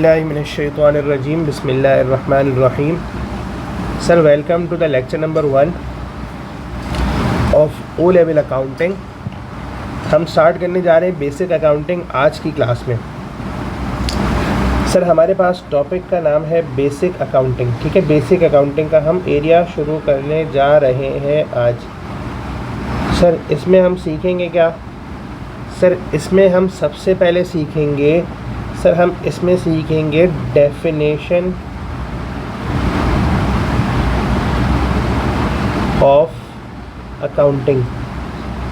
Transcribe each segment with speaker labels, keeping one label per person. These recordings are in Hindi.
Speaker 1: मिनश्शैतानिर्रजीम बिस्मिल्लाहिर्रहमानिर्रहीम। Sir welcome to the lecture number 1 of O level accounting. हम स्टार्ट करने जा रहे हैं बेसिक अकाउंटिंग आज की क्लास में। सर हमारे पास टॉपिक का नाम है बेसिक अकाउंटिंग। ठीक है, बेसिक अकाउंटिंग का हम एरिया शुरू करने जा रहे हैं आज। सर इसमें हम सीखेंगे क्या? सर इसमें हम सबसे पहले सीखेंगे डेफिनेशन ऑफ अकाउंटिंग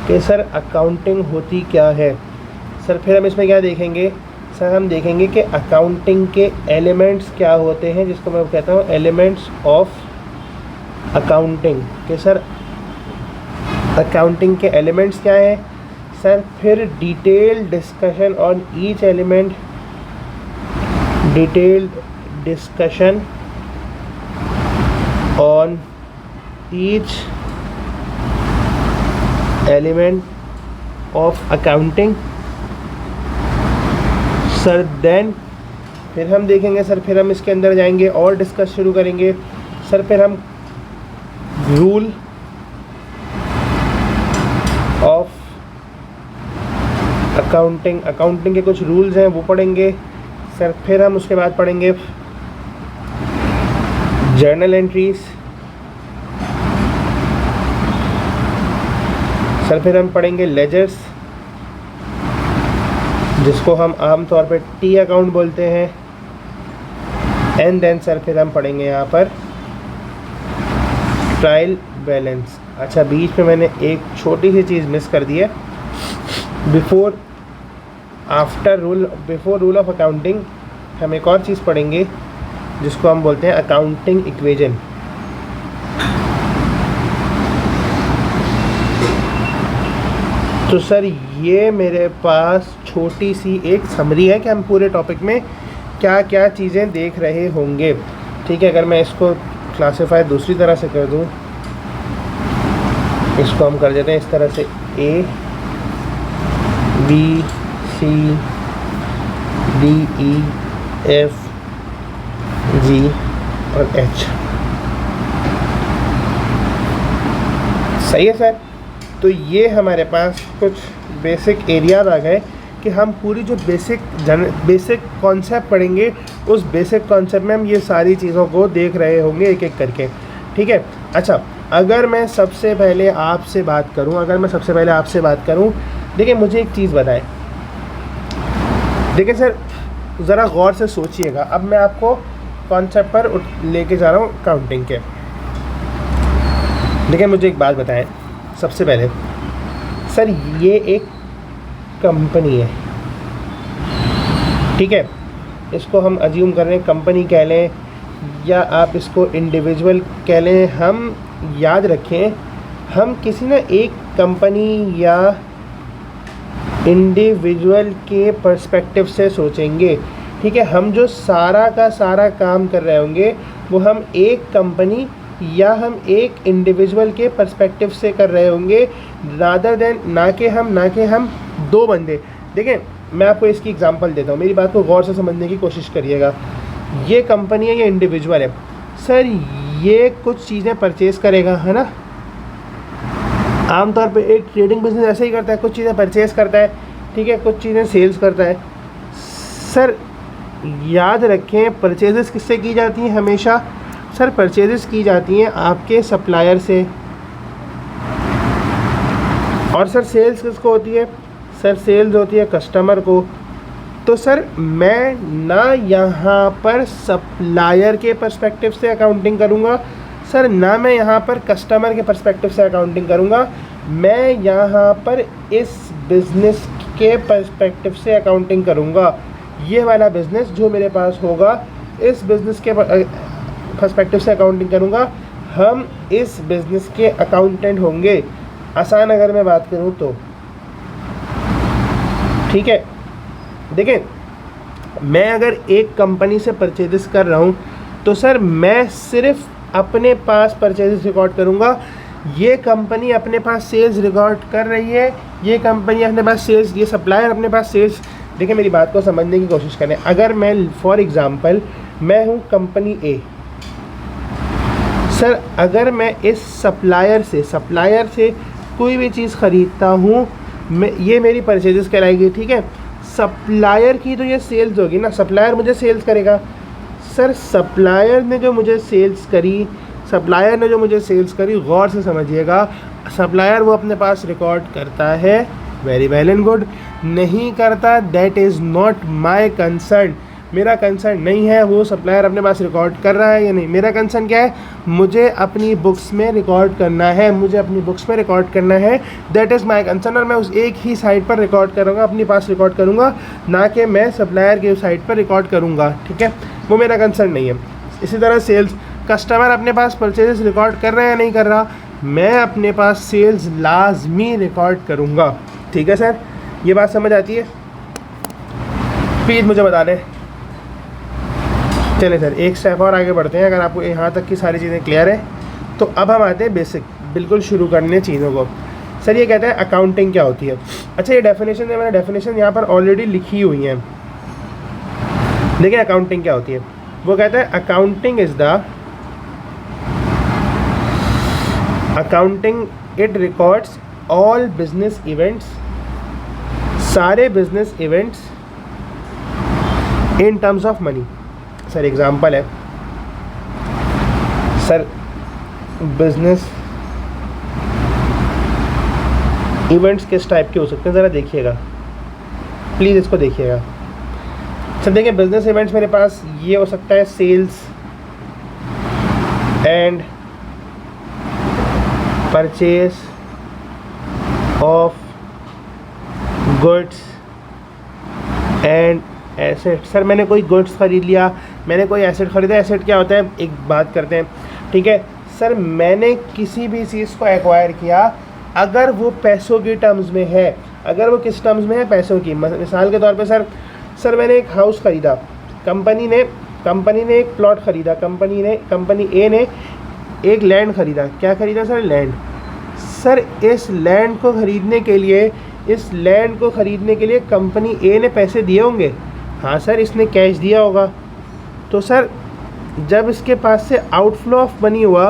Speaker 1: कि सर अकाउंटिंग होती क्या है। सर फिर हम इसमें क्या देखेंगे? सर हम देखेंगे कि अकाउंटिंग के एलिमेंट्स क्या होते हैं, जिसको मैं कहता हूँ एलिमेंट्स ऑफ अकाउंटिंग। कि सर अकाउंटिंग के एलिमेंट्स क्या हैं। सर फिर detailed discussion on each element, detailed discussion on each element of accounting. Sir then फिर हम देखेंगे, सर फिर हम इसके अंदर जाएंगे और डिस्कस शुरू करेंगे। सर फिर हम रूल ऑफ अकाउंटिंग के कुछ रूल्स हैं वो पढ़ेंगे। सर फिर हम उसके बाद पढ़ेंगे जर्नल एंट्रीज। सर फिर हम पढ़ेंगे लेजर्स, जिसको हम आम तौर पे टी अकाउंट बोलते हैं। एंड देन सर फिर हम पढ़ेंगे यहाँ पर ट्रायल बैलेंस। अच्छा, बीच में मैंने एक छोटी सी चीज़ मिस कर दी है। बिफोर रूल ऑफ अकाउंटिंग हम एक और चीज़ पढ़ेंगे जिसको हम बोलते हैं अकाउंटिंग इक्वेशन। तो सर ये मेरे पास छोटी सी एक समरी है कि हम पूरे टॉपिक में क्या क्या चीज़ें देख रहे होंगे। ठीक है, अगर मैं इसको क्लासीफाई दूसरी तरह से कर दूं, इसको हम कर देते हैं इस तरह से A B C D E F G और H। सही है सर। तो ये हमारे पास कुछ बेसिक एरियाज आ गए कि हम पूरी जो बेसिक कॉन्सेप्ट पढ़ेंगे, उस बेसिक कॉन्सेप्ट में हम ये सारी चीज़ों को देख रहे होंगे एक एक करके। ठीक है। अच्छा, अगर मैं सबसे पहले आपसे बात करूं, देखिए मुझे एक चीज़ बताएं। देखिए सर ज़रा गौर से सोचिएगा। अब मैं आपको कॉन्सेप्ट पर लेके जा रहा हूँ अकाउंटिंग के। देखिए मुझे एक बात बताएं सबसे पहले। सर ये एक कंपनी है, ठीक है, इसको हम अज्यूम कर रहे हैं कंपनी कह लें या आप इसको इंडिविजुअल कह लें। हम याद रखें, हम किसी ना एक कंपनी या इंडिविजुअल के पर्सपेक्टिव से सोचेंगे। ठीक है, हम जो सारा का सारा काम कर रहे होंगे वो हम एक कंपनी या हम एक इंडिविजुअल के पर्सपेक्टिव से कर रहे होंगे, रादर देन ना कि हम दो बंदे। देखें मैं आपको इसकी एग्जांपल देता हूँ, मेरी बात को गौर से समझने की कोशिश करिएगा। ये कंपनी है, ये इंडिविजुअल है। सर ये कुछ चीज़ें परचेज करेगा, है ना। आमतौर पे एक ट्रेडिंग बिजनेस ऐसे ही करता है, कुछ चीज़ें परचेज करता है, ठीक है, कुछ चीज़ें सेल्स करता है। सर याद रखें परचेजेस किससे की जाती हैं हमेशा? सर परचेजेस की जाती हैं आपके सप्लायर से। और सर सेल्स किसको होती है? सर सेल्स होती है कस्टमर को। तो सर मैं ना यहाँ पर सप्लायर के पर्सपेक्टिव से अकाउंटिंग करूँगा, सर ना मैं यहाँ पर कस्टमर के पर्सपेक्टिव से अकाउंटिंग करूँगा, मैं यहाँ पर इस बिज़नेस के पर्सपेक्टिव से अकाउंटिंग करूँगा। ये वाला बिज़नेस जो मेरे पास होगा, इस बिज़नेस के पर्सपेक्टिव से अकाउंटिंग करूँगा। हम इस बिज़नेस के अकाउंटेंट होंगे, आसान अगर मैं बात करूँ तो। ठीक है, देखें मैं अगर एक कंपनी से परचेजेस कर रहा हूँ तो सर मैं सिर्फ अपने पास परचेजेस रिकॉर्ड करूँगा। ये कंपनी अपने पास सेल्स रिकॉर्ड कर रही है, ये कंपनी अपने पास सेल्स, ये सप्लायर अपने पास सेल्स देखिए मेरी बात को समझने की कोशिश करें। अगर मैं फॉर एग्ज़ाम्पल मैं हूँ कंपनी ए, सर अगर मैं इस सप्लायर से कोई भी चीज़ ख़रीदता हूँ, मैं ये मेरी परचेजेस कराएगी, ठीक है। सप्लायर की तो ये सेल्स होगी ना, सप्लायर मुझे सेल्स करेगा। सर सप्लायर ने जो मुझे सेल्स करी, गौर से समझिएगा, सप्लायर वो अपने पास रिकॉर्ड करता है, वेरी वेल एंड गुड। नहीं करता, that is not my concern, मेरा कंसर्न नहीं है वो सप्लायर अपने पास रिकॉर्ड कर रहा है या नहीं। मेरा कंसर्न क्या है, मुझे अपनी बुक्स में रिकॉर्ड करना है, दैट इज़ माय कंसर्न। और मैं उस एक ही साइट पर रिकॉर्ड करूँगा, अपने पास रिकॉर्ड करूँगा, ना कि मैं सप्लायर की साइट पर रिकॉर्ड करूँगा, ठीक है। वो मेरा कंसर्न नहीं है। इसी तरह सेल्स, कस्टमर अपने पास परचेजेस रिकॉर्ड कर रहा है या नहीं कर रहा, मैं अपने पास सेल्स लाजमी रिकॉर्ड करूँगा, ठीक है सर। ये बात समझ आती है? प्लीज़ मुझे बता दें। चलिए सर एक स्टेप और आगे बढ़ते हैं। अगर आपको यहाँ तक की सारी चीज़ें क्लियर है तो अब हम आते हैं बेसिक, बिल्कुल शुरू करने चीज़ों को। सर ये कहते हैं अकाउंटिंग क्या होती है। अच्छा ये डेफिनेशन है, मैंने डेफिनेशन यहाँ पर ऑलरेडी लिखी हुई है। देखिए अकाउंटिंग क्या होती है, वो कहता है accounting it records all business events, सारे business events in terms of money. Sir example है, सर बिजनेस इवेंट्स किस टाइप के हो सकते हैं, ज़रा देखिएगा प्लीज़, इसको देखिएगा। सर देखिए बिजनेस इवेंट्स मेरे पास ये हो सकता है, sales and purchase of goods and asset. Sir मैंने कोई गुड्स ख़रीद लिया, मैंने कोई एसेट ख़रीदा। एसेट क्या होता है, एक बात करते हैं, ठीक है। सर मैंने किसी भी चीज़ को एक्वायर किया, अगर वो पैसों की टर्म्स में है, अगर वो किस टर्म्स में है, पैसों की। मिसाल के तौर पे सर मैंने एक हाउस ख़रीदा, कंपनी ने एक प्लॉट ख़रीदा, कंपनी ए ने एक लैंड ख़रीदा। क्या ख़रीदा सर, लैंड। सर इस लैंड को ख़रीदने के लिए कंपनी ए ने पैसे दिए होंगे। हाँ सर इसने कैश दिया होगा। तो सर जब इसके पास से आउटफ्लो ऑफ मनी हुआ,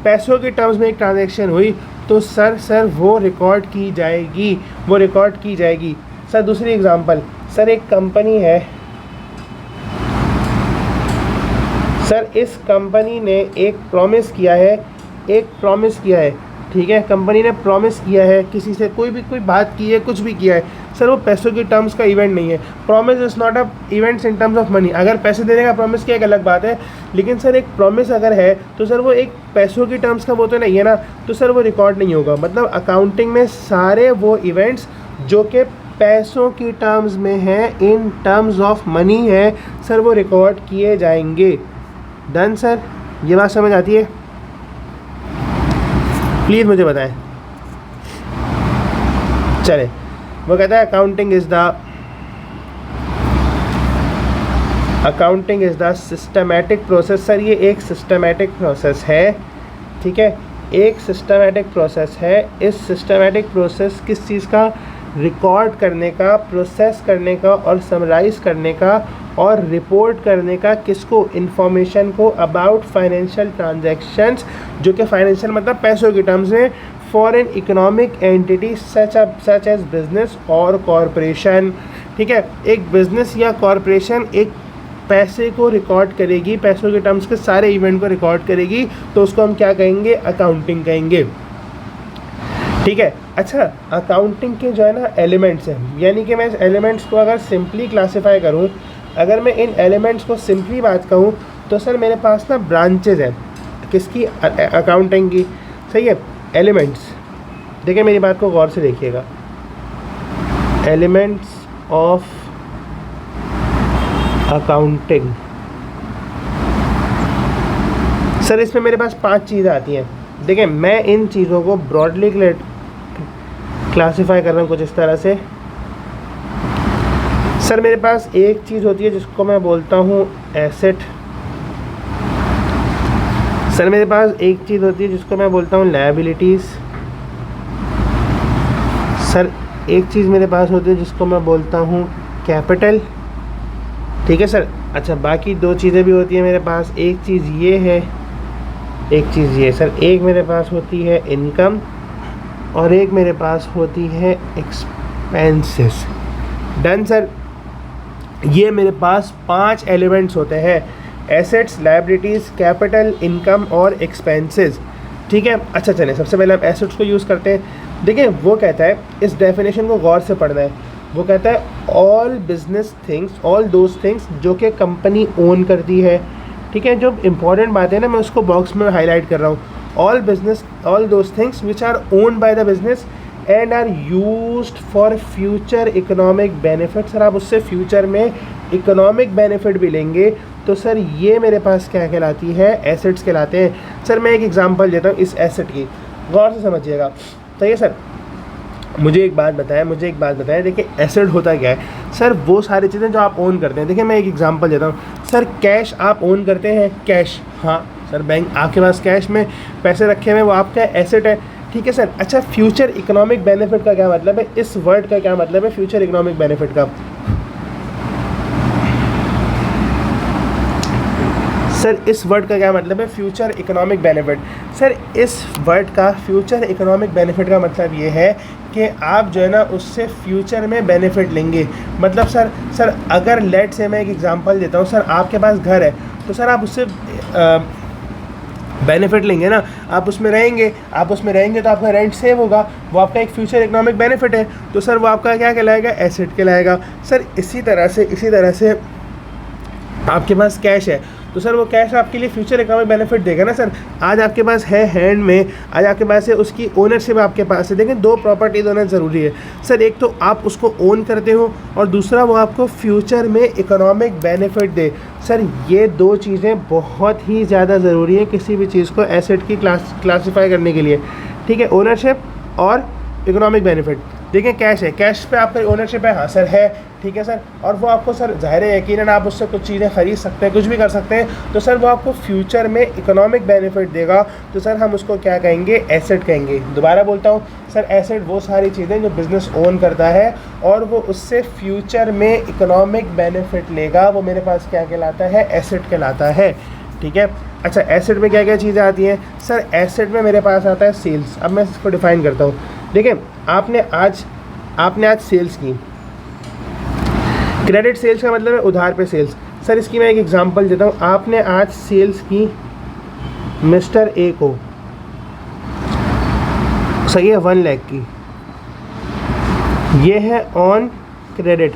Speaker 1: पैसों के टर्म्स में एक ट्रांजैक्शन हुई, तो सर वो रिकॉर्ड की जाएगी। सर दूसरी एग्जांपल, सर एक कंपनी है, सर इस कंपनी ने एक प्रॉमिस किया है, ठीक है। कंपनी ने प्रॉमिस किया है किसी से, कोई बात की है, कुछ भी किया है, सर वो पैसों के टर्म्स का इवेंट नहीं है। Promise is not a events in terms of money. अगर पैसे देने का प्रॉमिस किया एक अलग बात है, लेकिन सर एक प्रॉमिस अगर है तो सर वो एक पैसों की टर्म्स का वो तो नहीं है ना, तो सर वो रिकॉर्ड नहीं होगा। मतलब अकाउंटिंग में सारे वो इवेंट्स जो कि पैसों की टर्म्स में है, इन टर्म्स ऑफ मनी है, सर वो रिकॉर्ड किए जाएंगे। डन सर, ये बात समझ आती है? प्लीज़ मुझे बताएं। चले, वो कहता है accounting is the systematic process. Sir ये एक सिस्टमैटिक प्रोसेस है, ठीक है, एक सिस्टमैटिक प्रोसेस है। इस सिस्टमैटिक प्रोसेस किस चीज़ का, रिकॉर्ड करने का, प्रोसेस करने का और समराइज़ करने का और रिपोर्ट करने का, किसको, इन्फॉर्मेशन को, अबाउट फाइनेंशियल ट्रांजैक्शंस, जो कि फाइनेंशियल मतलब पैसों के टर्म्स में, for an economic entity such as business और कॉरपोरेशन। ठीक है, एक बिजनेस या कॉरपोरेशन एक पैसे को रिकॉर्ड करेगी, पैसों के टर्म्स के सारे इवेंट को रिकॉर्ड करेगी, तो उसको हम क्या कहेंगे, अकाउंटिंग कहेंगे। ठीक है। अच्छा, अकाउंटिंग के जो है ना एलिमेंट्स हैं, यानी कि मैं इस एलिमेंट्स को अगर सिंपली क्लासीफाई करूं, अगर मैं इन एलिमेंट्स को सिंपली बात कहूं, तो सर मेरे पास ना ब्रांचेज हैं किसकी, अकाउंटिंग की। सही है, एलिमेंट्स। देखिए मेरी बात को गौर से देखिएगा, एलिमेंट्स ऑफ अकाउंटिंग। सर इसमें मेरे पास 5 चीज़ें आती हैं। देखिए मैं इन चीज़ों को ब्रॉडली क्लासीफाई कर रहा हूँ कुछ इस तरह से। सर मेरे पास एक चीज़ होती है जिसको मैं बोलता हूँ एसेट। सर मेरे पास एक चीज़ होती है जिसको मैं बोलता हूँ लायबिलिटीज़। सर एक चीज़ मेरे पास होती है जिसको मैं बोलता हूँ कैपिटल, ठीक है सर। अच्छा बाकी दो चीज़ें भी होती हैं मेरे पास, एक चीज़ ये है, एक चीज़ ये सर, एक मेरे पास होती है इनकम और एक मेरे पास होती है एक्सपेंसेस। Done sir. ये मेरे पास 5 एलिमेंट्स होते हैं, एसेट्स, लायबिलिटीज़, कैपिटल, इनकम और एक्सपेंसेस, ठीक है। अच्छा चलें, सबसे पहले हम एसेट्स को यूज़ करते हैं। देखिए वो कहता है, इस डेफिनेशन को गौर से पढ़ना है। वो कहता है all business things, all those things जो कि कंपनी ओन करती है, ठीक है। जो इंपॉर्टेंट बात है ना, मैं उसको बॉक्स में हाईलाइट कर रहा हूँ। All business, all those things which are owned by the business and are used for future economic benefit. Sir आप उससे फ्यूचर में इकोनॉमिक बेनिफिट भी लेंगे तो सर ये मेरे पास क्या कहलाती है, एसेट्स कहलाते हैं। सर मैं एक एग्जांपल देता हूँ इस एसेट की, गौर से समझिएगा। तो ये सर मुझे एक बात बताएं, देखिए एसेट होता क्या है सर, वो सारी चीज़ें जो आप ओन करते हैं। देखिए मैं एक एग्जांपल देता हूँ सर, कैश आप ओन करते हैं, कैश, हाँ सर, बैंक आपके पास कैश में पैसे रखे हुए, वो आपका एसेट है, ठीक है सर। अच्छा फ्यूचर इकोनॉमिक बेनिफिट का क्या मतलब है, इस वर्ड का क्या मतलब है फ्यूचर इकोनॉमिक बेनिफिट का? सर इस वर्ड का क्या मतलब है फ्यूचर इकोनॉमिक बेनिफिट? सर इस वर्ड का फ्यूचर इकोनॉमिक बेनिफिट का मतलब ये है कि आप जो है ना उससे फ्यूचर में बेनिफिट लेंगे। मतलब सर अगर लेट से मैं एक एग्जांपल देता हूँ, सर आपके पास घर है तो सर आप उससे बेनिफिट लेंगे ना, आप उसमें रहेंगे तो आपका रेंट सेव होगा, वो आपका एक फ्यूचर इकोनॉमिक बेनिफिट है, तो सर वो आपका क्या कहलाएगा, एसेट कहलाएगा। सर इसी तरह से आपके पास कैश है तो सर वो कैश आपके लिए फ्यूचर इकोनॉमिक बेनिफिट देगा ना। सर आज आपके पास है हैंड में, आज आपके पास है, उसकी ओनरशिप आपके पास है। देखें दो प्रॉपर्टीज होना ज़रूरी है सर, एक तो आप उसको ओन करते हो और दूसरा वो आपको फ्यूचर में इकोनॉमिक बेनिफिट दे। सर ये दो चीज़ें बहुत ही ज़्यादा ज़रूरी है किसी भी चीज़ को एसेट की क्लासीफाई करने के लिए, ठीक है। ओनरशिप और इकोनॉमिक बेनिफिट। देखिए कैश है, कैश पे आपका ओनरशिप है, हाँ सर है, ठीक है सर, और वो आपको सर ज़ाहिर है यकीनन आप उससे कुछ चीज़ें ख़रीद सकते हैं, कुछ भी कर सकते हैं, तो सर वो आपको फ्यूचर में इकोनॉमिक बेनिफिट देगा, तो सर हम उसको क्या कहेंगे, एसेट कहेंगे। दोबारा बोलता हूँ सर, एसेट वो सारी चीज़ें जो बिज़नेस ओन करता है और वो उससे फ्यूचर में इकोनॉमिक बेनिफिट लेगा, वो मेरे पास क्या कहलाता है, एसेट कहलाता है, ठीक है। अच्छा एसेट में क्या क्या चीज़ें आती हैं सर? एसेट में मेरे पास आता है सेल्स। अब मैं इसको डिफ़ाइन करता हूँ। देखिए आपने आज सेल्स की, क्रेडिट सेल्स का मतलब है उधार पे सेल्स। सर इसकी मैं एक एग्जांपल देता हूँ। आपने आज सेल्स की मिस्टर ए को, सही है, 1 लाख की, ये है ऑन क्रेडिट,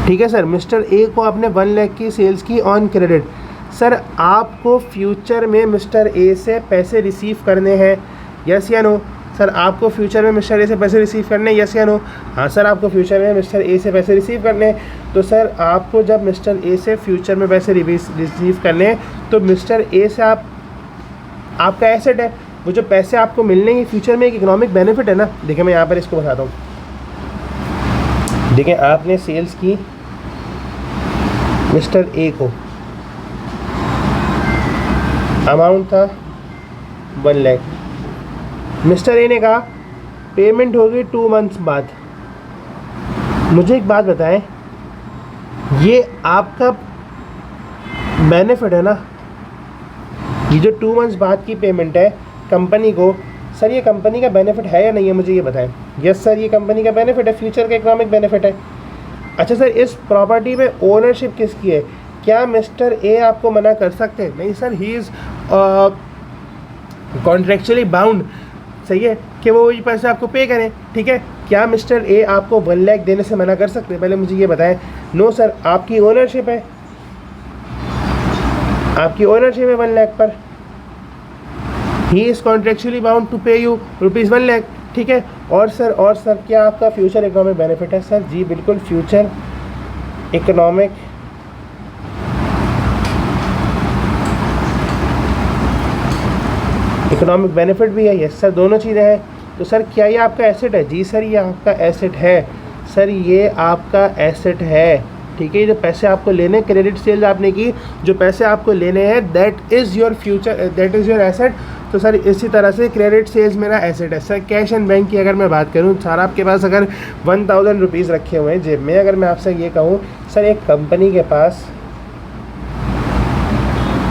Speaker 1: ठीक है सर। मिस्टर ए को आपने 1 लाख की सेल्स की ऑन क्रेडिट। सर आपको फ्यूचर में मिस्टर ए से पैसे रिसीव करने हैं, यस या नो? सर आपको फ्यूचर में मिस्टर ए से पैसे रिसीव करने, यस या नो? हाँ सर आपको फ्यूचर में मिस्टर ए से पैसे रिसीव करने। तो सर आपको जब मिस्टर ए से फ्यूचर में पैसे रिसीव करने, तो मिस्टर ए से आपका एसेट है, वो जो पैसे आपको मिलने ये फ्यूचर में एक इकोनॉमिक बेनिफिट है ना। देखिए मैं यहाँ पर इसको बताता हूँ। देखिए आपने सेल्स की मिस्टर ए को, अमाउंट था 1 लाख, मिस्टर ए ने कहा पेमेंट होगी 2 मंथ्स बाद। मुझे एक बात बताएं, ये आपका बेनिफिट है ना, ये जो 2 मंथ्स बाद की पेमेंट है कंपनी को, सर ये कंपनी का बेनिफिट है या नहीं है, मुझे ये बताएं। यस सर ये कंपनी का बेनिफिट है, फ्यूचर का इकोनॉमिक बेनिफिट है। अच्छा सर इस प्रॉपर्टी में ओनरशिप किसकी है? क्या मिस्टर ए आपको मना कर सकते हैं? नहीं सर, ही इज़ कॉन्ट्रेक्चुअली बाउंड, सही है, कि वो वही पैसे आपको पे करें, ठीक है। क्या मिस्टर ए आपको 1 लाख देने से मना कर सकते हैं? पहले मुझे ये बताएं। नो सर, आपकी ओनरशिप है, आपकी ओनरशिप है 1 लाख पर, ही इज़ कॉन्ट्रेक्चुअली बाउंड टू पे यू ₹1 लाख, ठीक है। और सर क्या आपका फ्यूचर इकोनॉमिक बेनिफिट है? सर जी बिल्कुल, फ्यूचर इकोनॉमिक बेनिफिट भी है, यस सर, दोनों चीज़ें हैं। तो सर क्या ये आपका एसेट है? जी सर ये आपका एसेट है, सर ये आपका एसेट है, ठीक है। जो पैसे आपको लेने, क्रेडिट सेल्स आपने की, जो पैसे आपको लेने हैं, that is your future, that is your asset. तो सर इसी तरह से क्रेडिट सेल्स मेरा एसेट है। सर कैश एंड बैंक की अगर मैं बात करूँ, सर आपके पास अगर 1000 रुपीज़ रखे हुए हैं जेब में, अगर मैं आपसे ये कहूँ सर एक कंपनी के पास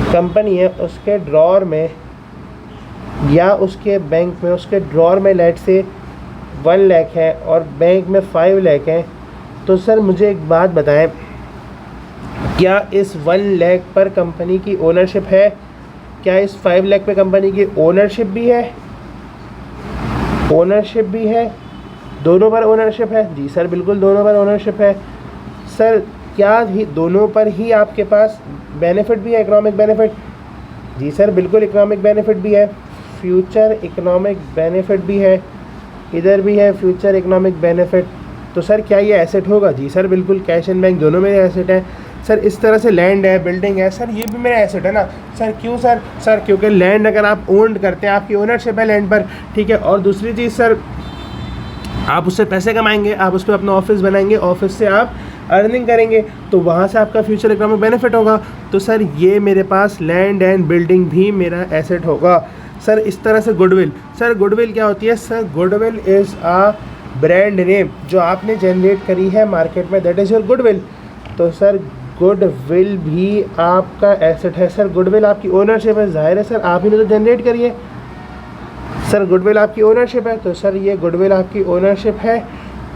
Speaker 1: कंपनी है, उसके ड्रॉर में या उसके बैंक में, उसके ड्रॉर में लेट से 1 लाख है और बैंक में 5 लाख है, तो सर मुझे एक बात बताएं, क्या इस 1 लाख पर कंपनी की ओनरशिप है? क्या इस 5 लाख पे कंपनी की ओनरशिप भी है? ओनरशिप भी है, दोनों पर ओनरशिप है? जी सर बिल्कुल दोनों पर ओनरशिप है। सर क्या ही दोनों पर ही आपके पास बेनिफिट भी है, इकोनॉमिक बेनिफिट? जी सर बिल्कुल इकोनॉमिक बेनिफिट भी है, फ्यूचर इकोनॉमिक बेनिफिट भी है, इधर भी है फ्यूचर इकोनॉमिक बेनिफिट। तो सर क्या ये एसेट होगा? जी सर बिल्कुल, कैश एंड बैंक दोनों मेरे एसेट है। सर इस तरह से लैंड है, बिल्डिंग है, सर ये भी मेरा एसेट है ना सर। क्यों सर? सर क्योंकि लैंड अगर आप ओन्ड करते हैं, आपकी ओनरशिप है लैंड पर, ठीक है। और दूसरी चीज़ सर, आप उससे पैसे कमाएंगे, आप उस पर अपना ऑफिस बनाएंगे, ऑफिस से आप अर्निंग करेंगे, तो वहाँ से आपका फ्यूचर इकोनॉमिक बेनिफिट होगा। तो सर ये मेरे पास लैंड एंड बिल्डिंग भी मेरा एसेट होगा। सर इस तरह से गुडविल, सर गुडविल क्या होती है? Sir goodwill is a brand name जो आपने जनरेट करी है मार्केट में, दैट इज़ योर गुडविल। तो सर गुडविल भी आपका एसेट है। सर गुडविल आपकी ओनरशिप है, जाहिर है सर आप ही ने तो जनरेट करी है। सर गुडविल आपकी ओनरशिप है, तो सर ये गुडविल आपकी ओनरशिप है।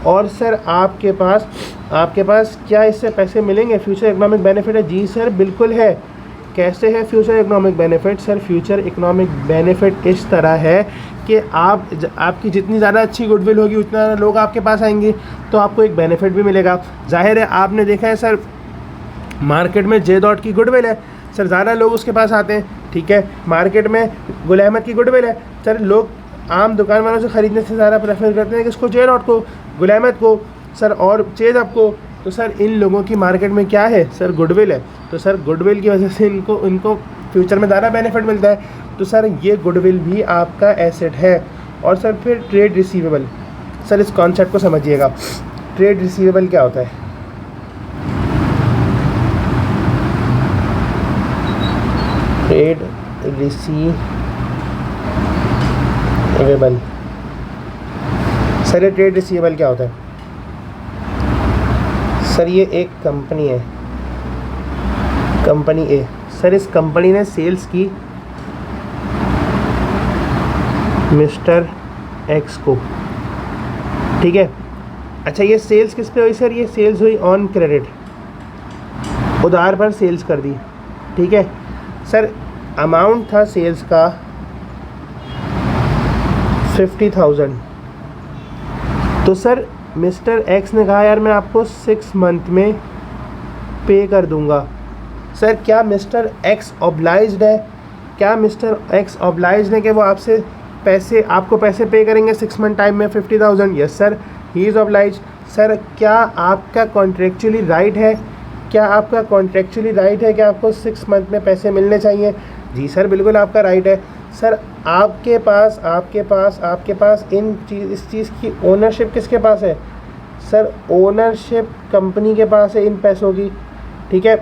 Speaker 1: और सर आपके पास क्या इससे पैसे मिलेंगे? फ्यूचर इकोनॉमिक बेनिफिट है। जी सर बिल्कुल है। कैसे है future economic benefit? Sir future economic benefit इस तरह है कि आपकी जितनी ज़्यादा अच्छी गुडविल होगी उतना लोग आपके पास आएंगे, तो आपको एक बेनिफिट भी मिलेगा। जाहिर है आपने देखा है सर मार्केट में जे डॉट की गुडविल है, सर ज़्यादा लोग उसके पास आते हैं, ठीक है। मार्केट में गुल अहमद की गुडविल है, सर लोग आम दुकान वालों से ख़रीदने से ज़्यादा प्रेफर करते हैं किसको? जे डॉट को, गुल अहमद को, सर और चेज़अप को। तो सर इन लोगों की मार्केट में क्या है? सर गुडविल है। तो सर गुडविल की वजह से इनको फ्यूचर में ज़्यादा बेनिफिट मिलता है। तो सर ये गुडविल भी आपका एसेट है। और सर फिर ट्रेड रिसीवेबल, सर इस कॉन्सेप्ट को समझिएगा। ट्रेड रिसीवेबल क्या होता है? ट्रेड रिसीवेबल, सर ये ट्रेड रिसीवेबल क्या होता है? सर ये एक कंपनी है, कंपनी ए। सर इस कंपनी ने सेल्स की मिस्टर एक्स को, ठीक है। अच्छा ये सेल्स किस पे हुई? सर ये सेल्स हुई ऑन क्रेडिट, उधार पर सेल्स कर दी, ठीक है। सर अमाउंट था सेल्स का 50,000। तो सर मिस्टर एक्स ने कहा यार मैं आपको 6 मंथ में पे कर दूंगा। सर क्या मिस्टर एक्स ऑब्लाइज्ड है? क्या मिस्टर एक्स ऑब्लाइज्ड है कि वो आपको पैसे पे करेंगे 6 मंथ टाइम में 50,000? Yes sir, he is obliged. Sir क्या आपका कॉन्ट्रेक्चुअली राइट है? क्या आपका कॉन्ट्रेक्चुअली राइट है कि आपको 6 मंथ में पैसे मिलने चाहिए? जी सर बिल्कुल आपका राइट है। सर आपके पास इस चीज़ की ओनरशिप किसके पास है? सर ओनरशिप कंपनी के पास है इन पैसों की, ठीक है।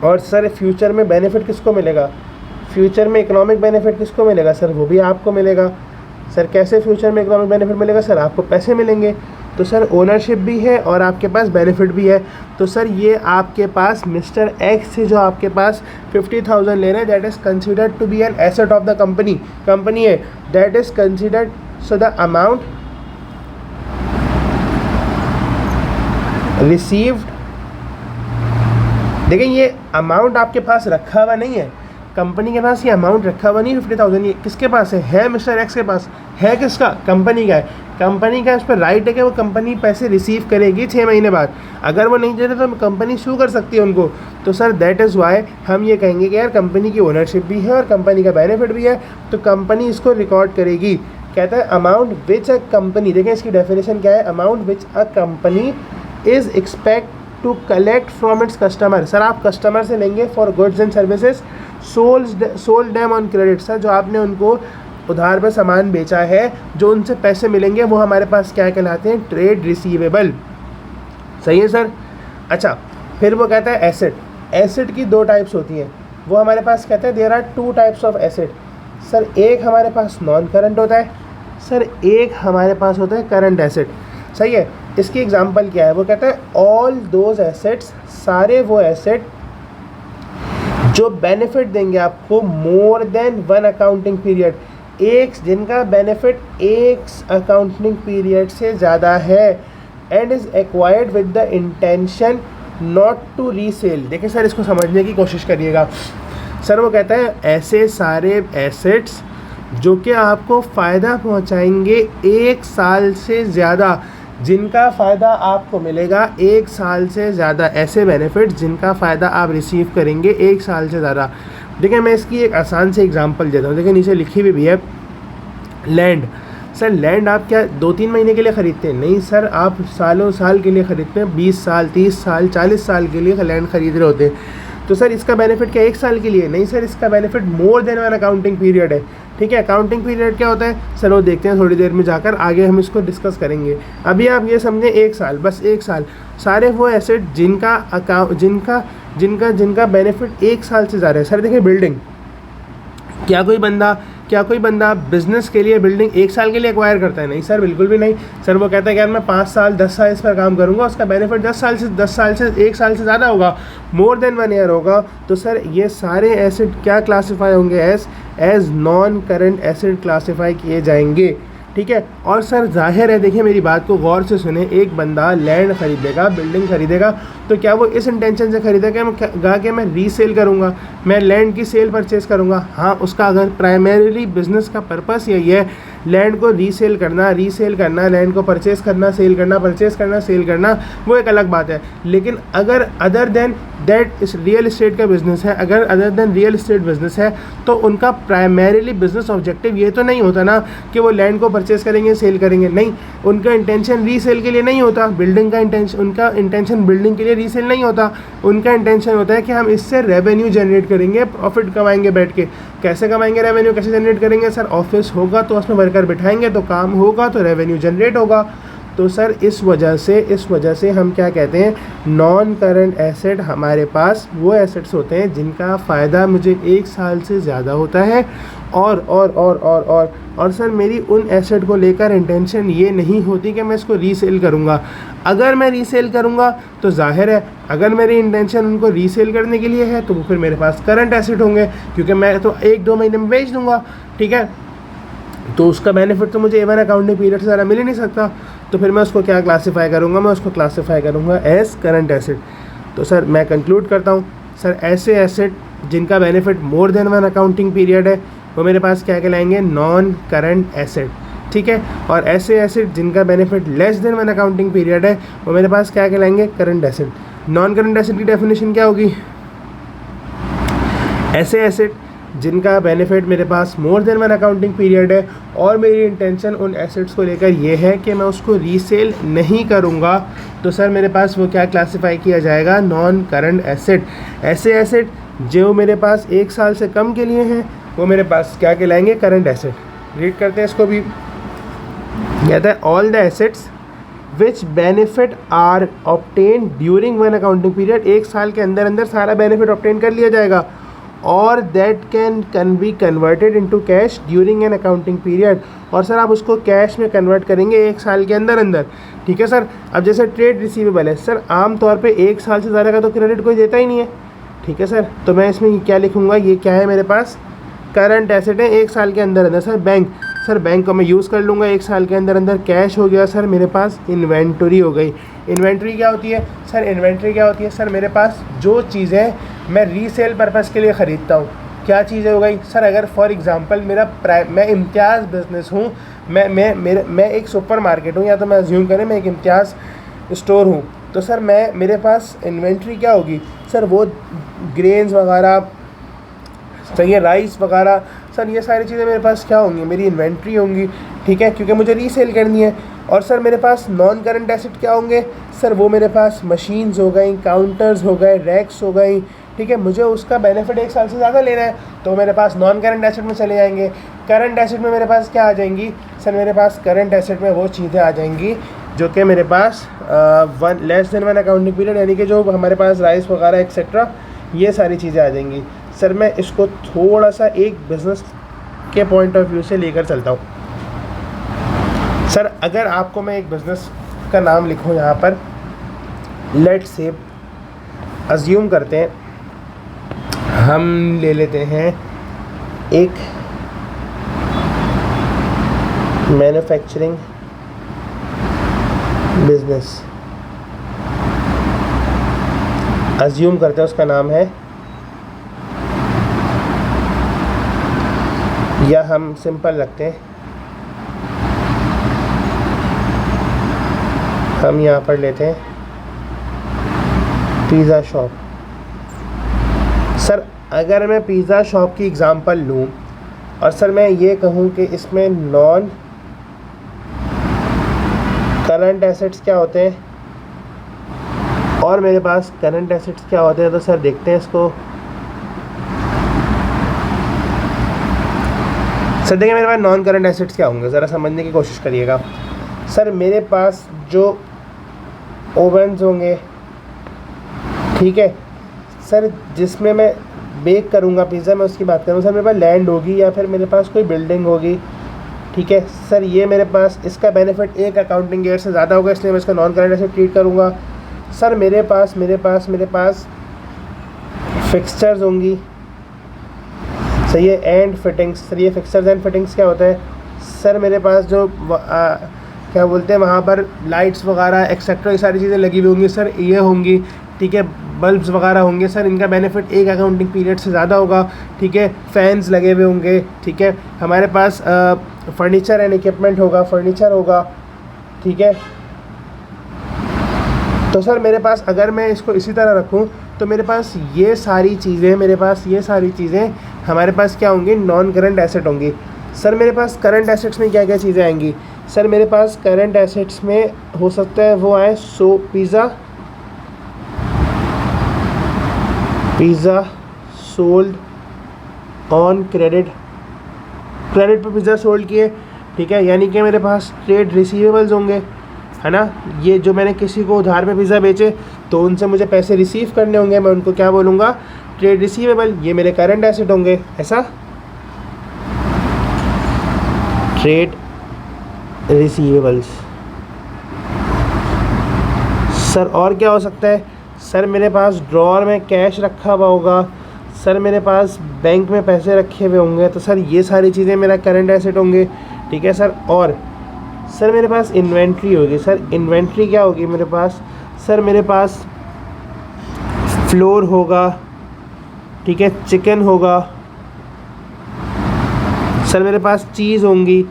Speaker 1: और सर फ्यूचर में बेनिफिट किसको मिलेगा? फ्यूचर में इकोनॉमिक बेनिफिट किसको मिलेगा? सर वो भी आपको मिलेगा। सर कैसे फ्यूचर में इकोनॉमिक बेनिफिट मिलेगा? सर आपको पैसे मिलेंगे। तो सर ओनरशिप भी है और आपके पास बेनिफिट भी है। तो सर ये आपके पास मिस्टर एक्स से जो आपके पास 50,000 ले रहे हैं, that is considered to be an asset of the company है, that is considered. So the amount received, देखिए ये अमाउंट आपके पास रखा हुआ नहीं है, कंपनी के पास ये अमाउंट रखा हुआ नहीं 50,000। ये किसके पास है मिस्टर एक्स के पास है। किसका? कंपनी का है। कंपनी का उस पर राइट है कि वो कंपनी पैसे रिसीव करेगी 6 महीने बाद। अगर वो नहीं दे रहे तो कंपनी सू कर सकती है उनको। तो सर दैट इज़ वाई हम ये कहेंगे कि यार कंपनी की ओनरशिप भी है और कंपनी का बेनिफिट भी है, तो कंपनी इसको रिकॉर्ड करेगी। कहता है अमाउंट विच अ कंपनी, देखें इसकी डेफिनेशन क्या है, amount which a company is expect to collect from its customer. Sir आप कस्टमर से लेंगे for goods and services sold them on credit. Sir जो आपने उनको उधार पर सामान बेचा है, जो उनसे पैसे मिलेंगे वो हमारे पास क्या कहलाते हैं? Trade receivable. सही है सर। अच्छा फिर वो कहता है एसेट की 2 टाइप्स होती हैं। वो हमारे पास कहते हैं there are 2 types of asset. Sir एक हमारे पास नॉन करंट होता है, सर एक हमारे पास होता है करंट एसेट। सही है। इसकी एग्जांपल क्या है, वो कहता है ऑल दोज एसेट्स, सारे वो एसेट जो बेनिफिट देंगे आपको more than one accounting period, एक जिनका बेनिफिट एक अकाउंटिंग पीरियड से ज़्यादा है, and is acquired with the intention not to resale. देखिए सर इसको समझने की कोशिश करिएगा। सर वो कहता है ऐसे सारे एसेट्स जो कि आपको फ़ायदा पहुंचाएंगे एक साल से ज़्यादा, जिनका फ़ायदा आपको मिलेगा एक साल से ज़्यादा, ऐसे बेनिफिट्स जिनका फ़ायदा आप रिसीव करेंगे एक साल से ज़्यादा। देखिए मैं इसकी एक आसान से एग्जांपल देता हूँ। देखिए नीचे लिखी हुई भी है लैंड। सर लैंड आप क्या 2-3 महीने के लिए ख़रीदते हैं? नहीं सर, आप सालों साल के लिए ख़रीदते हैं, 20 साल 30 साल 40 साल के लिए लैंड ख़रीद रहे होते हैं। तो सर इसका बेनिफिट क्या एक साल के लिए? नहीं सर, इसका benefit more than one accounting period है। ठीक है, अकाउंटिंग पीरियड क्या होता है सर वो देखते हैं थोड़ी देर में जाकर, आगे हम इसको डिस्कस करेंगे। अभी आप ये समझें एक साल, बस एक साल, सारे वो एसेट जिनका बेनिफिट एक साल से ज़्यादा है। सर देखिए बिल्डिंग, क्या कोई बंदा बिज़नेस के लिए बिल्डिंग एक साल के लिए एक्वायर करता है? नहीं सर, बिल्कुल भी नहीं। सर वो कहता है कि यार मैं 5 साल 10 साल इस पर काम करूंगा, उसका बेनिफिट 10 साल से एक साल से ज़्यादा होगा, मोर देन 1 ईयर होगा। तो सर ये सारे एसेट क्या क्लासीफाई होंगे? As non current asset classify किए जाएंगे। ठीक है। और सर जाहिर है, देखिए मेरी बात को गौर से सुने, एक बंदा लैंड खरीदेगा, बिल्डिंग खरीदेगा, तो क्या वो इस इंटेंशन से खरीदेगा कि मैं रीसेल करूँगा, मैं लैंड की सेल परचेज़ करूँगा? हाँ, उसका अगर प्राइमरीली बिजनेस का पर्पस यही है लैंड को रीसेल करना, लैंड को परचेज़ करना, सेल करना, वो एक अलग बात है। लेकिन अगर अदर देन दैट इस रियल इस्टेट का बिज़नेस है, अगर other than real estate business है, तो उनका प्राइमरीली बिज़नेस ऑब्जेक्टिव ये तो नहीं होता ना कि वो लैंड को परचेज़ करेंगे, सेल करेंगे। नहीं, उनका इंटेंशन रीसेल के लिए नहीं होता, उनका इंटेंशन बिल्डिंग के लिए रीसेल नहीं होता। उनका इंटेंशन होता है कि हम इससे रेवेन्यू जनरेट करेंगे, प्रॉफिट कमाएंगे बैठ के। कैसे कमाएंगे रेवेन्यू, कैसे जनरेट करेंगे? सर ऑफिस होगा तो उसमें वर्कर बिठाएंगे, तो काम होगा तो रेवेन्यू जनरेट होगा। तो सर इस वजह से हम क्या कहते हैं, नॉन करंट एसेट हमारे पास वो एसेट्स होते हैं जिनका फ़ायदा मुझे एक साल से ज़्यादा होता है, और सर मेरी उन एसेट को लेकर इंटेंशन ये नहीं होती कि मैं इसको रीसेल करूँगा। अगर मैं रीसेल करूँगा तो जाहिर है, अगर मेरी इंटेंशन उनको रीसेल करने के लिए है तो वो फिर मेरे पास करंट एसेट होंगे, क्योंकि मैं तो 1-2 महीने में बेच दूँगा। ठीक है, तो उसका बेनिफिट तो मुझे एवन अकाउंटिंग पीरियड से ज़्यादा मिल ही नहीं सकता। तो फिर मैं उसको क्या क्लासीफाई करूँगा? मैं उसको क्लासीफाई करूँगा एज करंट एसेट। तो सर मैं कंक्लूड करता हूँ, सर ऐसे एसेट जिनका benefit more than one accounting period है वो मेरे पास क्या कहलाएंगे? Non current asset. ठीक है, और ऐसे एसेट जिनका benefit less than one accounting period है वो मेरे पास क्या कहलाएंगे? Current asset. Non current asset की डेफिनेशन क्या होगी? ऐसे एसेट जिनका बेनिफिट मेरे पास more than one accounting period है और मेरी इंटेंशन उन एसेट्स को लेकर ये है कि मैं उसको रीसेल नहीं करूँगा, तो सर मेरे पास वो क्या क्लासीफाई किया जाएगा? Non current asset. ऐसे एसेट जो मेरे पास एक साल से कम के लिए हैं वो मेरे पास क्या कहलाएंगे? Current asset. रीड करते हैं इसको भी। कहता है all the assets which benefit are obtain during one accounting period, एक साल के अंदर अंदर सारा बेनिफिट ऑब्टेन कर लिया जाएगा, और that can be converted into cash during an accounting period. और सर आप उसको कैश में कन्वर्ट करेंगे एक साल के अंदर अंदर। ठीक है सर। अब जैसे ट्रेड रिसीवेबल है, सर आम तौर पे एक साल से ज़्यादा का तो क्रेडिट कोई देता ही नहीं है। ठीक है सर, तो मैं इसमें क्या लिखूँगा? ये क्या है मेरे पास? करंट एसेट है एक साल के अंदर अंदर। सर बैंक को मैं यूज़ कर लूँगा एक साल के अंदर अंदर। कैश हो गया सर मेरे पास, इन्वेंटरी हो गई। इन्वेंटरी क्या होती है सर? इन्वेंटरी क्या होती है सर? मेरे पास जो चीज़ें मैं रीसेल पर्पज़ के लिए ख़रीदता हूँ, क्या चीज़ें हो गई सर? अगर फॉर एग्जांपल मैं इम्तियाज़ बिज़नेस हूँ, मैं एक सुपर मार्केट हूँ, या तो मैं अज्यूम करें मैं एक इम्तियाज़ स्टोर हूँ, तो सर मेरे पास इन्वेंटरी क्या होगी सर? वो ग्रेन्स वगैरह, सही है, राइस वगैरह, सर ये सारी चीज़ें मेरे पास क्या होंगी? मेरी इन्वेंट्री होंगी। ठीक है, क्योंकि मुझे रीसेल करनी है। और सर मेरे पास नॉन करंट एसेट क्या होंगे सर? वो मेरे पास मशीन्स हो गई, काउंटर्स हो गए, रैक्स हो गई। ठीक है, मुझे उसका बेनिफिट एक साल से ज़्यादा लेना है, तो मेरे पास नॉन करंट एसेट में चले जाएंगे। करंट एसेट में मेरे पास क्या आ जाएंगी सर? मेरे पास करंट एसेट में वो चीज़ें आ जाएंगी जो कि मेरे पास less than one accounting period, यानी कि जो हमारे पास राइस वगैरह एक्सेट्रा, ये सारी चीज़ें आ जाएंगी। सर मैं इसको थोड़ा सा एक बिज़नेस के पॉइंट ऑफ व्यू से लेकर चलता हूँ। सर अगर आपको मैं एक बिज़नेस का नाम लिखूँ यहाँ पर, लेट्स से अज्यूम करते हैं, हम ले लेते हैं एक मैन्युफैक्चरिंग बिजनेस, अज्यूम करते हैं उसका नाम है, या हम सिंपल रखते हैं, हम यहाँ पर लेते हैं पिज़्ज़ा शॉप। सर अगर मैं पिज़्ज़ा शॉप की एग्ज़ाम्पल लूँ और सर मैं ये कहूँ कि इसमें नॉन करंट एसेट्स क्या होते हैं और मेरे पास करंट एसेट्स क्या होते हैं, तो सर देखते हैं इसको। सर देखिए मेरे पास नॉन करंट एसेट्स क्या होंगे, ज़रा समझने की कोशिश करिएगा। सर मेरे पास जो ओवन्स होंगे, ठीक है सर, जिसमें मैं बेक करूँगा पिज़्ज़ा, मैं उसकी बात करूँ, सर मेरे पास लैंड होगी या फिर मेरे पास कोई बिल्डिंग होगी, ठीक है सर, ये मेरे पास इसका बेनिफिट एक अकाउंटिंग ईयर से ज़्यादा होगा, इसलिए मैं इसका नॉन करंट एसेट ट्रीट करूँगा। सर मेरे पास फिक्सचर्स होंगी, सही है, एंड फिटिंग्स। सर ये फिक्सचर्स एंड फिटिंग्स क्या होता है? सर मेरे पास जो क्या बोलते हैं वहाँ पर लाइट्स वगैरह एक्सेट्रा ये सारी चीज़ें लगी हुई होंगी, सर ये होंगी, ठीक है, बल्ब्स वगैरह होंगे, सर इनका बेनिफिट एक अकाउंटिंग पीरियड से ज़्यादा होगा, ठीक है, फैंस लगे हुए होंगे, ठीक है, हमारे पास फर्नीचर एंड इक्विपमेंट होगा, फर्नीचर होगा, ठीक है। तो सर मेरे पास अगर मैं इसको इसी तरह रखूं तो मेरे पास ये सारी चीज़ें हमारे पास क्या होंगी, नॉन करंट एसेट होंगी। सर मेरे पास करंट एसेट्स में क्या क्या चीज़ें आएंगी? सर मेरे पास करंट एसेट्स में हो सकता है वो आए पिज़्ज़ा सोल्ड ऑन क्रेडिट पे पिज़्ज़ा सोल्ड किए, ठीक है, यानी कि मेरे पास ट्रेड रिसीवेबल्स होंगे, है ना, ये जो मैंने किसी को उधार पे पिज़्ज़ा बेचे तो उनसे मुझे पैसे रिसीव करने होंगे, मैं उनको क्या बोलूँगा, ट्रेड रिसीवेबल, ये मेरे करंट एसेट होंगे, ऐसा ट्रेड रिसीवेबल्स। सर और क्या हो सकता है? सर मेरे पास ड्रॉअर में कैश रखा हुआ होगा, सर मेरे पास बैंक में पैसे रखे हुए होंगे, तो सर ये सारी चीज़ें मेरा करंट एसेट होंगे, ठीक है सर। और सर मेरे पास इन्वेंट्री होगी, सर इन्वेंट्री क्या होगी मेरे पास? सर मेरे पास फ्लोर होगा, ठीक है, चिकन होगा, सर मेरे पास चीज़ होंगी,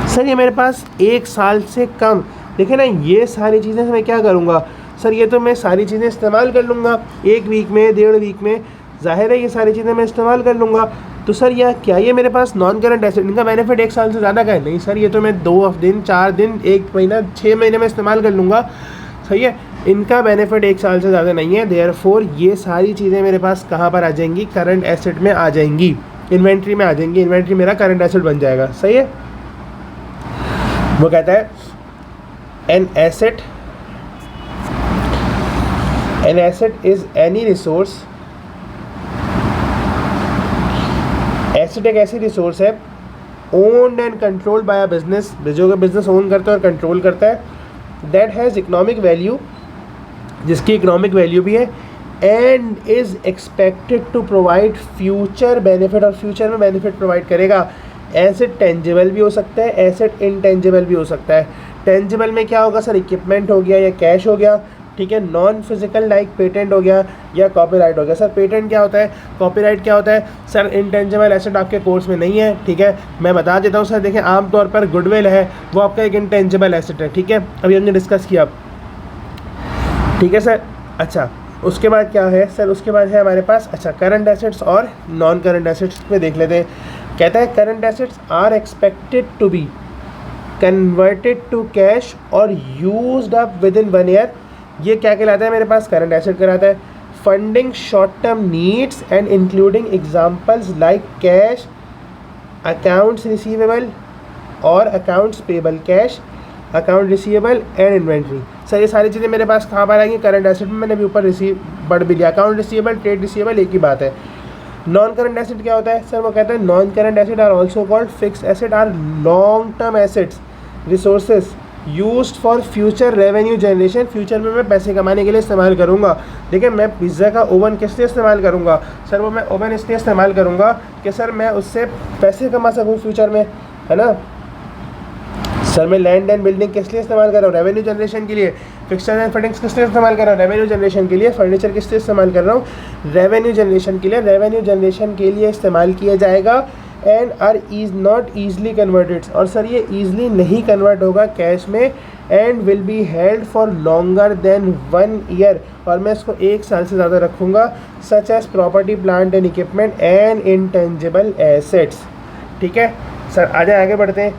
Speaker 1: सर ये मेरे पास एक साल से कम, देखिए ना, ये सारी चीज़ें मैं क्या करूँगा सर, ये तो मैं सारी चीज़ें इस्तेमाल कर लूँगा एक वीक में, 1.5 वीक में, जाहिर है ये सारी चीज़ें मैं इस्तेमाल कर लूँगा। तो सर यह क्या, ये मेरे पास नॉन करंट एसेट, इनका बेनिफिट एक साल से ज़्यादा का है? नहीं सर, ये तो मैं 2 दिन, 4 दिन, 1 महीना, 6 महीने में इस्तेमाल कर लूँगा, सही है, इनका बेनिफिट एक साल से ज़्यादा नहीं है। देयरफॉर ये सारी चीज़ें मेरे पास कहाँ पर आ जाएंगी, करंट एसेट में आ जाएंगी, इन्वेंट्री में आ जाएंगी, इन्वेंट्री मेरा करंट एसेट बन जाएगा, सही है। वो कहता है an asset is any resource, asset एक ऐसी रिसोर्स है owned and controlled by a business, जो कि बिजनेस ओन करता है और कंट्रोल करता है, दैट हैज़ इकोनॉमिक वैल्यू, जिसकी इकोनॉमिक वैल्यू भी है, and is expected to provide future benefit, और फ्यूचर में बेनिफिट प्रोवाइड करेगा। एसेट टेंजिबल भी हो सकता है, एसेट इनटेंजिबल भी हो सकता है। टेंजिबल में क्या होगा सर, इक्विपमेंट हो गया या कैश हो गया, ठीक है, नॉन फिजिकल लाइक पेटेंट हो गया या कॉपीराइट हो गया। सर पेटेंट क्या होता है, कॉपीराइट क्या होता है? सर इंटेंजिबल एसेट आपके कोर्स में नहीं है, ठीक है, मैं बता देता हूँ सर। देखिए आमतौर पर गुडविल है, वो आपका एक इंटेंजिबल एसेट है, ठीक है, अभी हमने डिस्कस किया, ठीक है सर। अच्छा उसके बाद क्या है सर, उसके बाद है हमारे पास, अच्छा, करंट एसेट्स और नॉन करंट एसेट्स पे देख लेते हैं। कहता है current assets are expected to be converted to cash और used up within 1 year. ये क्या कहलाता है मेरे पास, करंट एसेट कहलाता है। Funding short term needs and including examples like cash, accounts receivable और accounts payable, cash, account receivable and inventory. Sir ये सारी चीज़ें मेरे पास कहाँ पर आएंगी, करंट एसेट में। मैंने अभी ऊपर रिसीव बढ़ भी लिया, अकाउंट रिसीवेबल, ट्रेड रिसीवेबल एक ही बात है। नॉन करंट एसेट क्या होता है सर? वो कहते हैं non current asset are also called fix asset are long term assets resources used for future revenue generation. Future में मैं पैसे कमाने के लिए इस्तेमाल करूँगा। देखिए मैं पिज़्ज़ा का ओवन किस लिए इस्तेमाल करूँगा सर? वो मैं ओवन इसलिए इस्तेमाल करूँगा कि सर मैं उससे पैसे कमा सकूँ फ्यूचर में, है ना। सर मैं लैंड एंड बिल्डिंग किस लिए इस्तेमाल कर रहा हूँ? रेवेन्यू जनरेशन के लिए। फिक्सचर एंड फिटिंग्स किस लिए इस्तेमाल कर रहा हूँ? रेवेन्यू जनरेशन के लिए। फर्नीचर किस लिए इस्तेमाल कर रहा हूँ? रेवेन्यू जनरेशन के लिए। रेवेन्यू जनरेशन के लिए इस्तेमाल किया जाएगा and are is not easily converted. और सर ये ईजली नहीं कन्वर्ट होगा कैश में and will be held for longer than 1 year. और मैं इसको 1 साल से ज़्यादा रखूँगा। Such as property plant and equipment and intangible assets. ठीक है सर, आ जाए आगे बढ़ते हैं।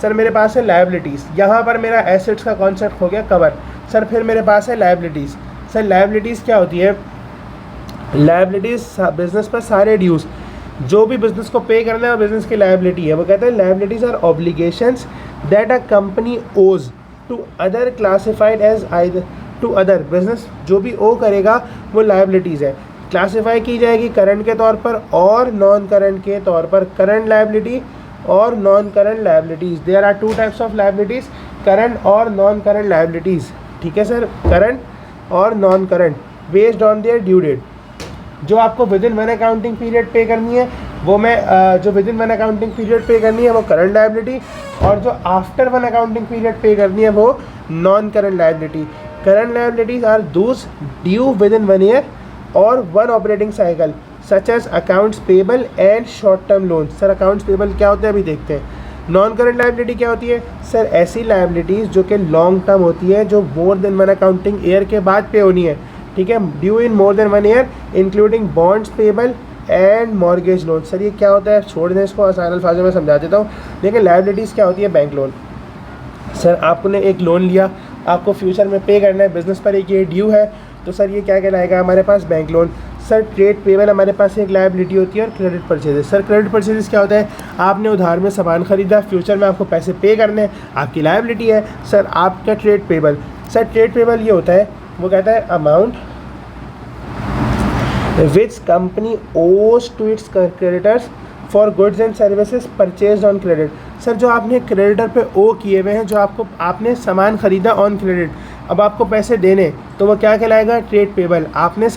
Speaker 1: सर मेरे पास है लायबिलिटीज़। यहाँ पर मेरा एसेट्स का कॉन्सेप्ट हो गया कवर। सर फिर मेरे पास है लायबिलिटीज़। सर लायबिलिटीज़ क्या होती है? लायबिलिटीज़ बिजनेस पर सारे ड्यूज़ जो भी बिजनेस को पे करना है वो बिजनेस की लायबिलिटी है। वो कहते हैं liabilities are obligations that a company owes to other classified as either to other. Business जो भी ओ करेगा वो लायबिलिटीज़ है। क्लासिफाई की जाएगी करंट के तौर पर और नॉन करंट के तौर पर। करंट लायबिलिटी और non current liabilities, there are 2 types of liabilities, current और नॉन करंट लायबिलिटीज़। ठीक है सर, करंट और non current based on their due date. जो आपको विद इन 1 अकाउंटिंग पीरियड पे करनी है वो मैं जो विद इन 1 अकाउंटिंग पीरियड पे करनी है वो करंट लायबिलिटी, और जो आफ्टर 1 अकाउंटिंग पीरियड पे करनी है वो non current liability. Current liabilities are those due within 1 year और 1 operating cycle such as accounts payable and short term loan. Sir accounts payable क्या होते हैं अभी देखते हैं। नॉन करंट लायबिलिटी क्या होती है सर? ऐसी लायबिलिटीज़ जो कि लॉन्ग टर्म होती है, जो मोर देन 1 अकाउंटिंग ईयर के बाद पे होनी है। ठीक है, due in more than 1 year including bonds payable and mortgage loan. Sir ये क्या होता है? छोड़ दें इसको, आसान अल्फाजों में समझा देता हूँ। देखिए लायबिलिटीज़ क्या होती है? Bank loan. सर आपने एक लोन लिया, आपको फ्यूचर में पे करना है, बिजनेस पर एक ये ड्यू है, तो सर ये क्या कहलाएगा हमारे पास? Bank loan. Sir trade payable हमारे पास एक लायबिलिटी होती है और credit purchases. Sir credit purchases क्या होता है? आपने उधार में सामान खरीदा, फ्यूचर में आपको पैसे पे करने हैं, आपकी लायबिलिटी है। सर आपका trade payable. Sir trade payable ये होता है, वो कहता है amount which company owes to its creditors for goods and services purchase on credit. Sir जो आपने क्रेडिटर पे ओ किए हुए हैं, जो आपने सामान खरीदा ऑन क्रेडिट, अब आपको पैसे देने, तो वो क्या कहलाएगा? Trade payable. आपने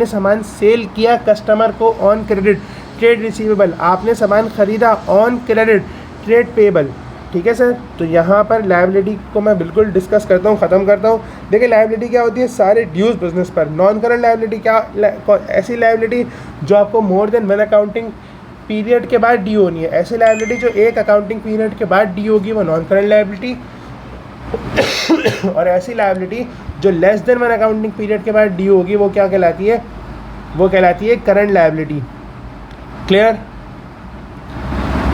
Speaker 1: सामान सेल किया कस्टमर को ऑन क्रेडिट, ट्रेड रिसीवेबल। आपने सामान खरीदा ऑन क्रेडिट, ट्रेड पेबल। ठीक है सर, तो यहाँ पर लायबिलिटी को मैं बिल्कुल डिस्कस करता हूँ, ख़त्म करता हूँ। देखिए लायबिलिटी क्या होती है? सारे ड्यूज बिजनेस पर। नॉन करंट लायबिलिटी क्या? ऐसी लायबिलिटी जो आपको मोर देन 1 अकाउंटिंग पीरियड के बाद ड्यू होनी है। ऐसी लायबिलिटी जो 1 अकाउंटिंग पीरियड के बाद ड्यू होगी वो नॉन करंट लायबिलिटी। और ऐसी लायबिलिटी जो लेस देन 1 अकाउंटिंग पीरियड के बाद ड्यू होगी वो क्या कहलाती है? वो कहलाती है करंट लायबिलिटी। क्लियर?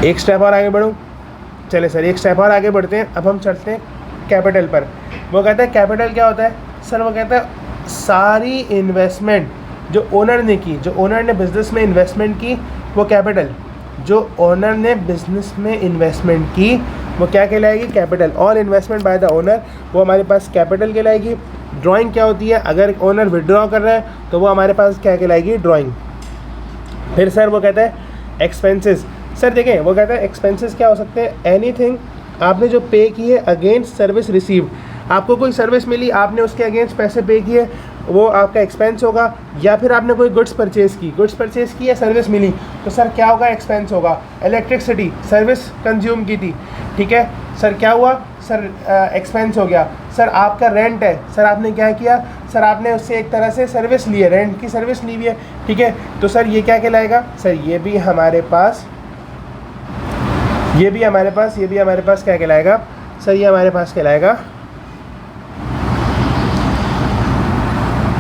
Speaker 1: एक स्टेप और आगे बढ़ूँ? चले सर एक स्टेप और आगे बढ़ते हैं। अब हम चलते हैं कैपिटल पर। वो कहता है कैपिटल क्या होता है? सर वो कहता है सारी इन्वेस्टमेंट जो ओनर ने की, जो ओनर ने बिज़नेस में इन्वेस्टमेंट की वो कैपिटल। जो ओनर ने बिज़नेस में इन्वेस्टमेंट की वो क्या कहलाएगी? Capital. All investment by the owner वो हमारे पास कैपिटल कहलाएगी। ड्राइंग क्या होती है? अगर ओनर विड्रॉ कर रहा है तो वो हमारे पास क्या कहलाएगी? ड्राइंग। फिर सर वो कहता है एक्सपेंसेस। सर देखें वो कहता है एक्सपेंसेस क्या हो सकते हैं? एनीथिंग आपने जो पे की है अगेंस्ट सर्विस रिसीव। आपको कोई सर्विस मिली, आपने उसके अगेंस्ट पैसे पे किए, वो आपका एक्सपेंस होगा। या फिर आपने कोई गुड्स परचेज़ की या सर्विस मिली, तो सर क्या होगा? एक्सपेंस होगा। इलेक्ट्रिसिटी सर्विस कंज्यूम की थी, ठीक है सर, क्या हुआ? सर एक्सपेंस हो गया। सर आपका रेंट है, सर आपने क्या किया? सर आपने उससे एक तरह से सर्विस ली है, रेंट की सर्विस ली हुई है, ठीक है, तो सर ये क्या कहलाएगा? सर ये भी हमारे पास क्या कहलाएगा? सर ये हमारे पास कहलाएगा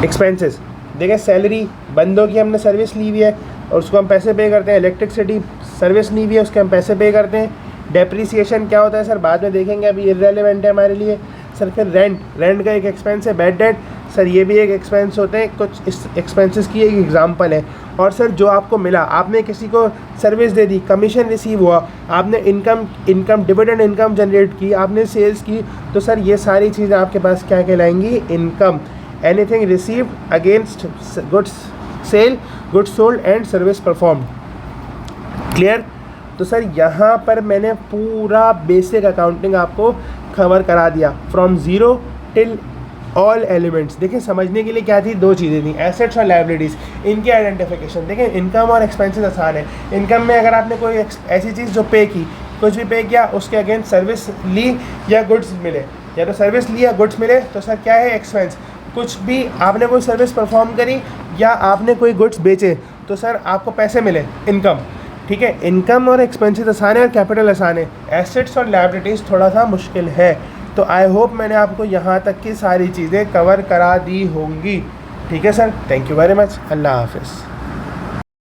Speaker 1: एक्सपेंसेस। देखिए सैलरी बंदों की हमने सर्विस ली हुई है और उसको हम पैसे पे करते हैं। इलेक्ट्रिसिटी सर्विस ली हुई है, उसके हम पैसे पे करते हैं। डेप्रिसिएशन क्या होता है सर? बाद में देखेंगे, अभी इररेलेवेंट है हमारे लिए। सर फिर रेंट का एक एक्सपेंस है। बैड डेट सर ये भी एक एक्सपेंस होते हैं। कुछ इस एक्सपेंसेस की एक एग्जांपल है। और सर जो आपको मिला, आपने किसी को सर्विस दे दी, कमीशन रिसीव हुआ, आपने इनकम डिविडेंड इनकम जनरेट की, आपने सेल्स की, तो सर ये सारी चीज़ें आपके पास क्या कहलाएंगी? Income. Anything received against goods sale, goods sold and service performed. Clear? तो सर यहाँ पर मैंने पूरा बेसिक अकाउंटिंग आपको कवर करा दिया from zero till all elements. देखिए समझने के लिए क्या थी, दो चीज़ें थी, एसेट्स और लायबिलिटीज़, इनकी आइडेंटिफिकेशन। देखिए इनकम और एक्सपेंसेस आसान है। इनकम में अगर आपने कोई ऐसी चीज़ जो पे की, कुछ भी पे किया, उसके अगेंस्ट सर्विस ली या गुड्स मिले, या तो सर्विस ली या गुड्स मिले, तो सर क्या है एक्सपेंस। कुछ भी आपने कोई सर्विस परफॉर्म करी या आपने कोई गुड्स बेचे, तो सर आपको पैसे मिले, इनकम। ठीक है, इनकम और एक्सपेंसेस आसान है और कैपिटल आसान है। एसेट्स और लायबिलिटीज़ थोड़ा सा मुश्किल है। तो आई होप मैंने आपको यहाँ तक की सारी चीज़ें कवर करा दी होंगी। ठीक है sir, thank you very much, अल्लाह हाफिज़।